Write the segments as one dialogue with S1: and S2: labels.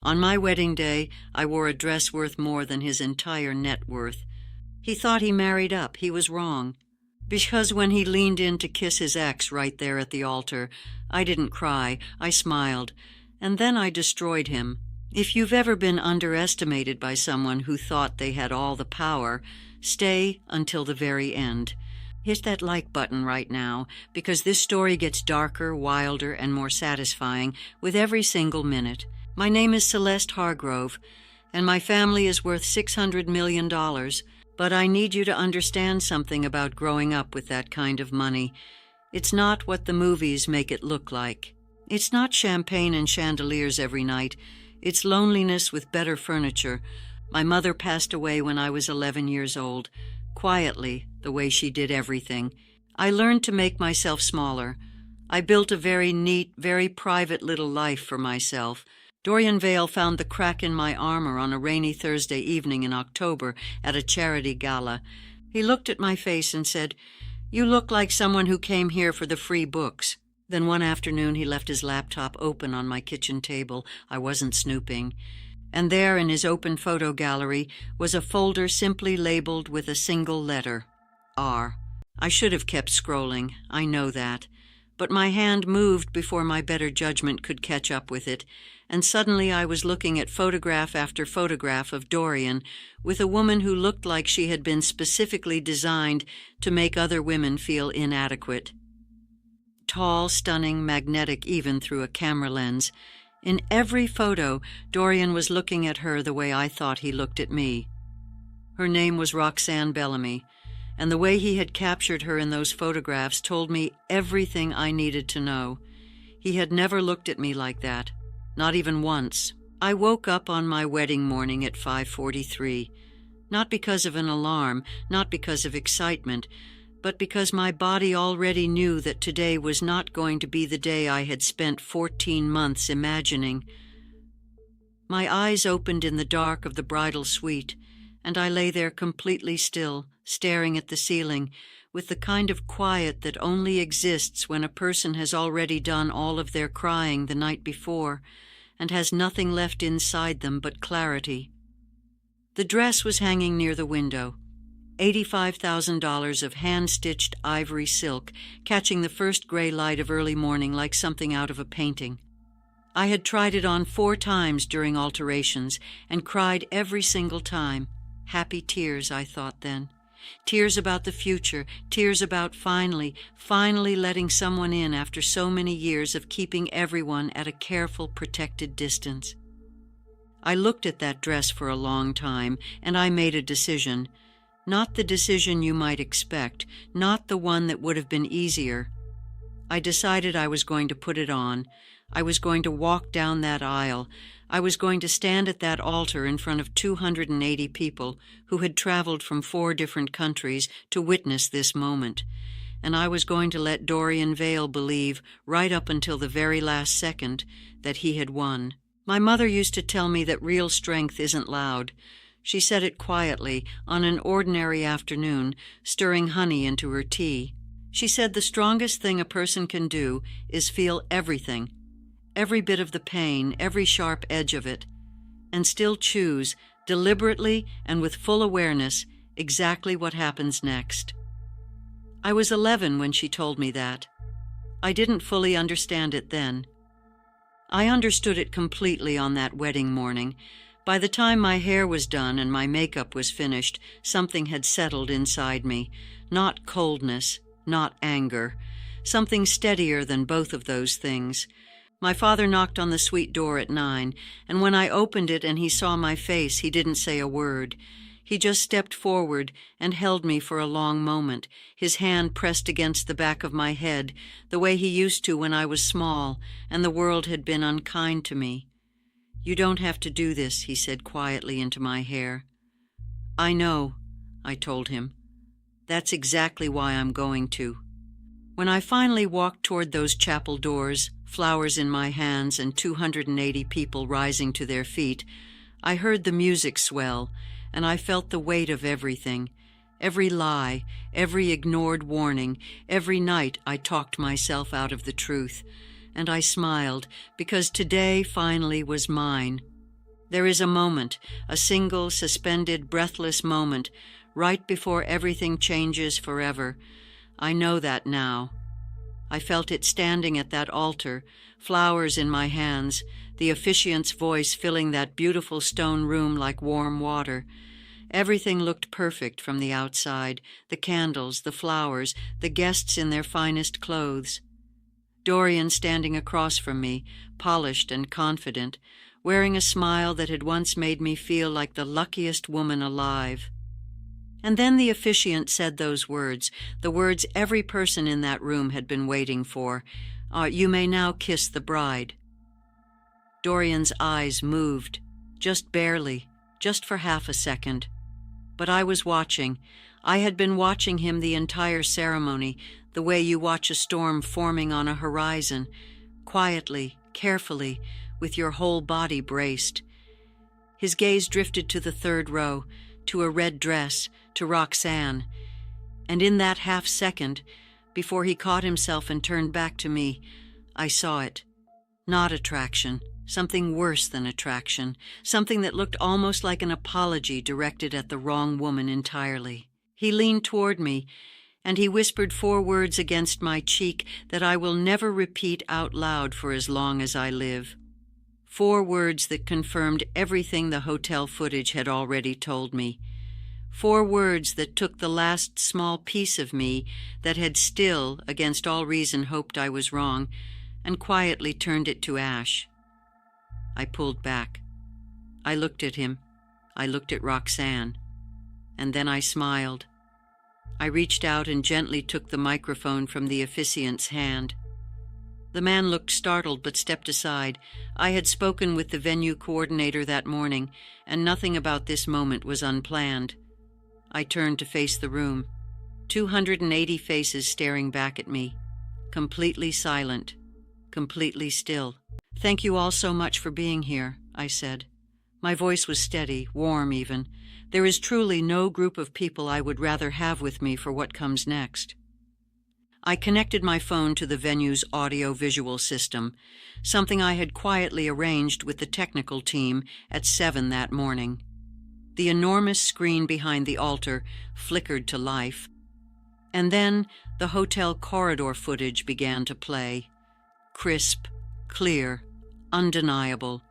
S1: On my wedding day, I wore a dress worth more than his entire net worth. He thought he married up. He was wrong. Because when he leaned in to kiss his ex right there at the altar, I didn't cry, I smiled, and then I destroyed him. If you've ever been underestimated by someone who thought they had all the power, stay until the very end. Hit that like button right now, because this story gets darker, wilder, and more satisfying with every single minute. My name is Celeste Hargrove, and my family is worth $600 million, but I need you to understand something about growing up with that kind of money. It's not what the movies make it look like. It's not champagne and chandeliers every night. It's loneliness with better furniture. My mother passed away when I was 11 years old, quietly, the way she did everything. I learned to make myself smaller. I built a very neat, very private little life for myself. Dorian Vale found the crack in my armor on a rainy Thursday evening in October at a charity gala. He looked at my face and said, "You look like someone who came here for the free books." Then one afternoon he left his laptop open on my kitchen table. I wasn't snooping. And there in his open photo gallery was a folder simply labeled with a single letter, R. I should have kept scrolling, I know that. But my hand moved before my better judgment could catch up with it, and suddenly I was looking at photograph after photograph of Dorian with a woman who looked like she had been specifically designed to make other women feel inadequate. Tall, stunning, magnetic even through a camera lens. In every photo, Dorian was looking at her the way I thought he looked at me. Her name was Roxanne Bellamy, and the way he had captured her in those photographs told me everything I needed to know. He had never looked at me like that, not even once. I woke up on my wedding morning at 5:43, not because of an alarm, not because of excitement, but because my body already knew that today was not going to be the day I had spent 14 months imagining. My eyes opened in the dark of the bridal suite, and I lay there completely still, staring at the ceiling, with the kind of quiet that only exists when a person has already done all of their crying the night before, and has nothing left inside them but clarity. The dress was hanging near the window. $85,000 of hand-stitched ivory silk, catching the first gray light of early morning like something out of a painting. I had tried it on 4 times during alterations and cried every single time. Happy tears, I thought then. Tears about the future, tears about finally letting someone in after so many years of keeping everyone at a careful, protected distance. I looked at that dress for a long time, and I made a decision. Not the decision you might expect, not the one that would have been easier. I decided I was going to put it on. I was going to walk down that aisle. I was going to stand at that altar in front of 280 people who had traveled from 4 different countries to witness this moment. And I was going to let Dorian Vale believe, right up until the very last second, that he had won. My mother used to tell me that real strength isn't loud. She said it quietly, on an ordinary afternoon, stirring honey into her tea. She said the strongest thing a person can do is feel everything, every bit of the pain, every sharp edge of it, and still choose, deliberately and with full awareness, exactly what happens next. I was 11 when she told me that. I didn't fully understand it then. I understood it completely on that wedding morning. By the time my hair was done and my makeup was finished, something had settled inside me. Not coldness, not anger. Something steadier than both of those things. My father knocked on the suite door at 9, and when I opened it and he saw my face, he didn't say a word. He just stepped forward and held me for a long moment, his hand pressed against the back of my head, the way he used to when I was small and the world had been unkind to me. "You don't have to do this," he said quietly into my hair. "I know," I told him. "That's exactly why I'm going to." When I finally walked toward those chapel doors, flowers in my hands and 280 people rising to their feet, I heard the music swell, and I felt the weight of everything. Every lie, every ignored warning, every night I talked myself out of the truth. And I smiled, because today finally was mine. There is a moment, a single, suspended, breathless moment, right before everything changes forever. I know that now. I felt it standing at that altar, flowers in my hands, the officiant's voice filling that beautiful stone room like warm water. Everything looked perfect from the outside, the candles, the flowers, the guests in their finest clothes. Dorian standing across from me, polished and confident, wearing a smile that had once made me feel like the luckiest woman alive. And then the officiant said those words, the words every person in that room had been waiting for. You may now kiss the bride. Dorian's eyes moved, just barely, just for half a second. But I was watching. I had been watching him the entire ceremony, the way you watch a storm forming on a horizon, quietly, carefully, with your whole body braced. His gaze drifted to the third row, to a red dress, to Roxanne. And in that half second, before he caught himself and turned back to me, I saw it. Not attraction, something worse than attraction, something that looked almost like an apology directed at the wrong woman entirely. He leaned toward me, and he whispered 4 words against my cheek that I will never repeat out loud for as long as I live. 4 words that confirmed everything the hotel footage had already told me. 4 words that took the last small piece of me that had still, against all reason, hoped I was wrong, and quietly turned it to ash. I pulled back. I looked at him. I looked at Roxanne. And then I smiled. I reached out and gently took the microphone from the officiant's hand. The man looked startled but stepped aside. I had spoken with the venue coordinator that morning, and nothing about this moment was unplanned. I turned to face the room. 280 faces staring back at me. Completely silent. Completely still. "Thank you all so much for being here," I said. My voice was steady, warm even. There is truly no group of people I would rather have with me for what comes next. I connected my phone to the venue's audio-visual system, something I had quietly arranged with the technical team at 7 that morning. The enormous screen behind the altar flickered to life, and then the hotel corridor footage began to play. Crisp, clear, undeniable.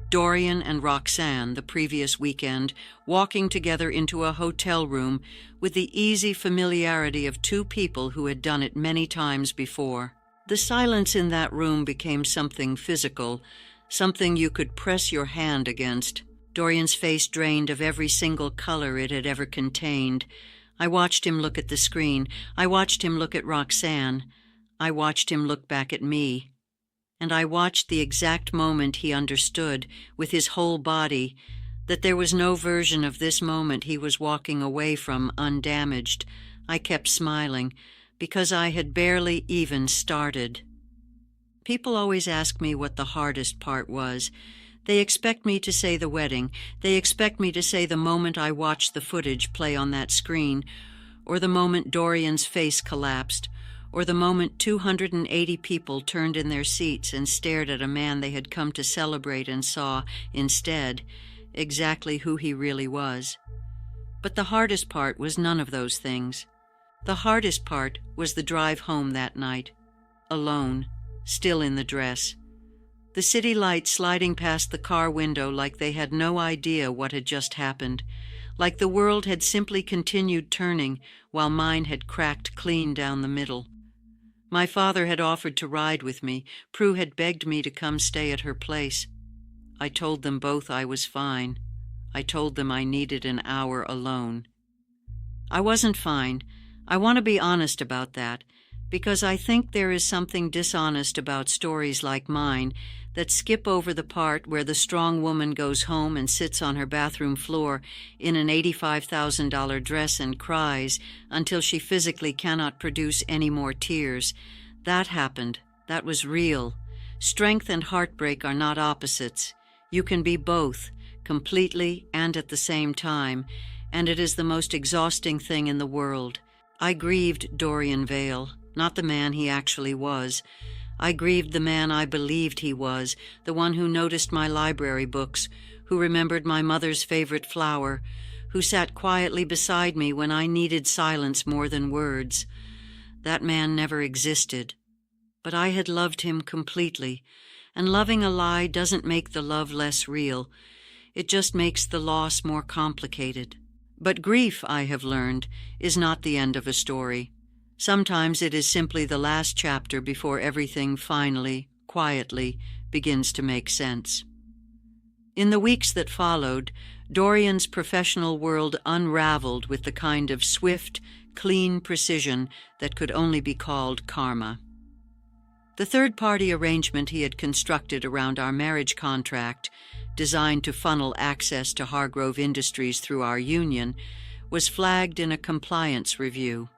S1: Dorian and Roxanne, the previous weekend, walking together into a hotel room with the easy familiarity of 2 people who had done it many times before. The silence in that room became something physical, something you could press your hand against. Dorian's face drained of every single color it had ever contained. I watched him look at the screen. I watched him look at Roxanne. I watched him look back at me. And I watched the exact moment he understood, with his whole body, that there was no version of this moment he was walking away from undamaged. I kept smiling, because I had barely even started. People always ask me what the hardest part was. They expect me to say the wedding. They expect me to say the moment I watched the footage play on that screen, or the moment Dorian's face collapsed, or the moment 280 people turned in their seats and stared at a man they had come to celebrate and saw, instead, exactly who he really was. But the hardest part was none of those things. The hardest part was the drive home that night, alone, still in the dress. The city lights sliding past the car window like they had no idea what had just happened, like the world had simply continued turning while mine had cracked clean down the middle. My father had offered to ride with me. Prue had begged me to come stay at her place. I told them both I was fine. I told them I needed an hour alone. I wasn't fine. I want to be honest about that, because I think there is something dishonest about stories like mine that skip over the part where the strong woman goes home and sits on her bathroom floor in an $85,000 dress and cries until she physically cannot produce any more tears. That happened. That was real. Strength and heartbreak are not opposites. You can be both, completely and at the same time, and it is the most exhausting thing in the world. I grieved Dorian Vale, not the man he actually was. I grieved the man I believed he was, the one who noticed my library books, who remembered my mother's favorite flower, who sat quietly beside me when I needed silence more than words. That man never existed, but I had loved him completely, and loving a lie doesn't make the love less real. It just makes the loss more complicated. But grief, I have learned, is not the end of a story. Sometimes it is simply the last chapter before everything finally, quietly, begins to make sense. In the weeks that followed, Dorian's professional world unraveled with the kind of swift, clean precision that could only be called karma. The third-party arrangement he had constructed around our marriage contract, designed to funnel access to Hargrove Industries through our union, was flagged in a compliance review.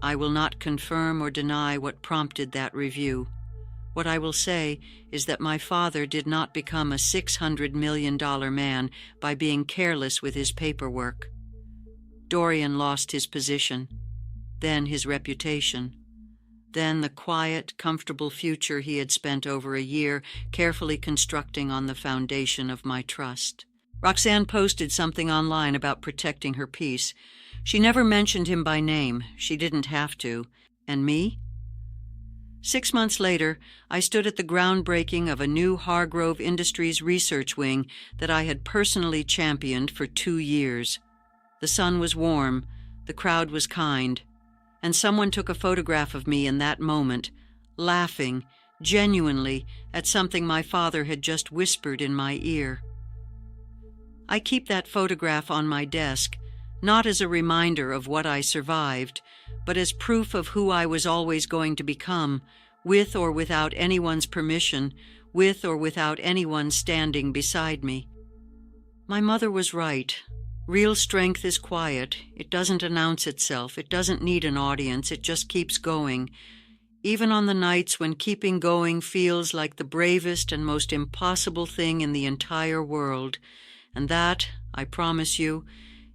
S1: I will not confirm or deny what prompted that review. What I will say is that my father did not become a $600 million man by being careless with his paperwork. Dorian lost his position, then his reputation, then the quiet, comfortable future he had spent over a year carefully constructing on the foundation of my trust. Roxanne posted something online about protecting her peace. She never mentioned him by name. She didn't have to. And me? 6 months later, I stood at the groundbreaking of a new Hargrove Industries research wing that I had personally championed for 2 years. The sun was warm, the crowd was kind, and someone took a photograph of me in that moment, laughing, genuinely, at something my father had just whispered in my ear. I keep that photograph on my desk, not as a reminder of what I survived, but as proof of who I was always going to become, with or without anyone's permission, with or without anyone standing beside me. My mother was right. Real strength is quiet. It doesn't announce itself. It doesn't need an audience. It just keeps going. Even on the nights when keeping going feels like the bravest and most impossible thing in the entire world. And that, I promise you,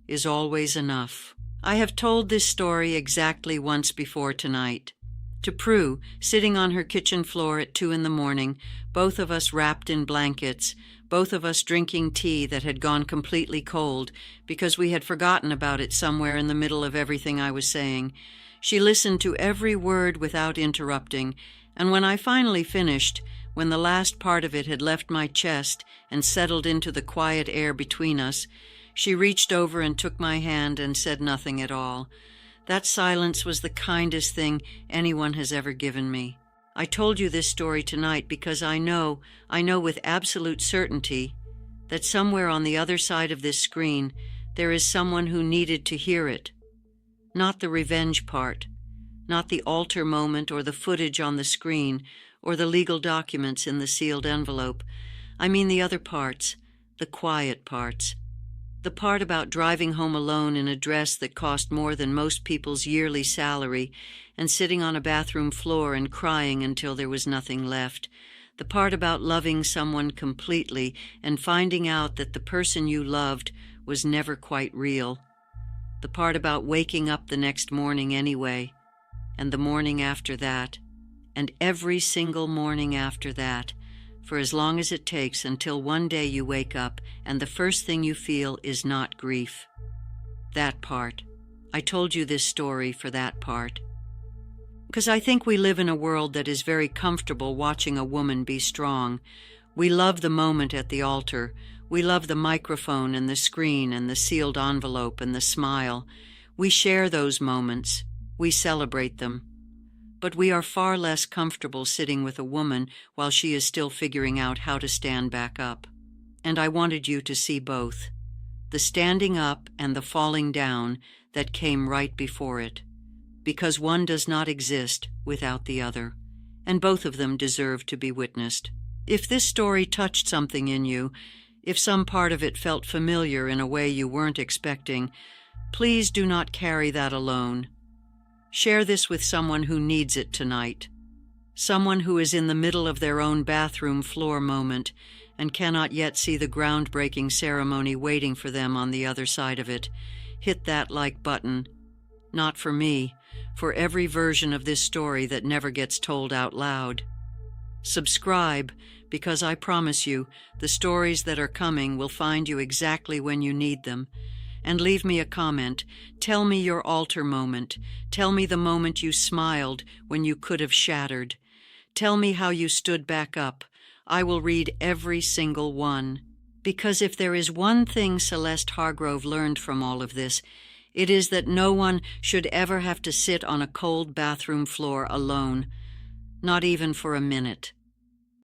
S1: is always enough. I have told this story exactly once before tonight. To Prue, sitting on her kitchen floor at 2 a.m, both of us wrapped in blankets, both of us drinking tea that had gone completely cold because we had forgotten about it somewhere in the middle of everything I was saying. She listened to every word without interrupting, and when I finally finished, when the last part of it had left my chest and settled into the quiet air between us, she reached over and took my hand and said nothing at all. That silence was the kindest thing anyone has ever given me. I told you this story tonight because I know with absolute certainty that somewhere on the other side of this screen there is someone who needed to hear it. Not the revenge part, not the altar moment or the footage on the screen or the legal documents in the sealed envelope. I mean the other parts, the quiet parts. The part about driving home alone in a dress that cost more than most people's yearly salary and sitting on a bathroom floor and crying until there was nothing left. The part about loving someone completely and finding out that the person you loved was never quite real. The part about waking up the next morning anyway, and the morning after that, and every single morning after that, for as long as it takes until one day you wake up and the first thing you feel is not grief. That part. I told you this story for that part. Because I think we live in a world that is very comfortable watching a woman be strong. We love the moment at the altar. We love the microphone and the screen and the sealed envelope and the smile. We share those moments. We celebrate them. But we are far less comfortable sitting with a woman while she is still figuring out how to stand back up. And I wanted you to see both. The standing up and the falling down that came right before it. Because one does not exist without the other, and both of them deserve to be witnessed. If this story touched something in you, if some part of it felt familiar in a way you weren't expecting, please do not carry that alone. Share this with someone who needs it tonight. Someone who is in the middle of their own bathroom floor moment and cannot yet see the groundbreaking ceremony waiting for them on the other side of it. Hit that like button. Not for me, for every version of this story that never gets told out loud. Subscribe, because I promise you, the stories that are coming will find you exactly when you need them. And leave me a comment. Tell me your altar moment. Tell me the moment you smiled when you could have shattered. Tell me how you stood back up. I will read every single one. Because if there is one thing Celeste Hargrove learned from all of this, it is that no one should ever have to sit on a cold bathroom floor alone, not even for a minute.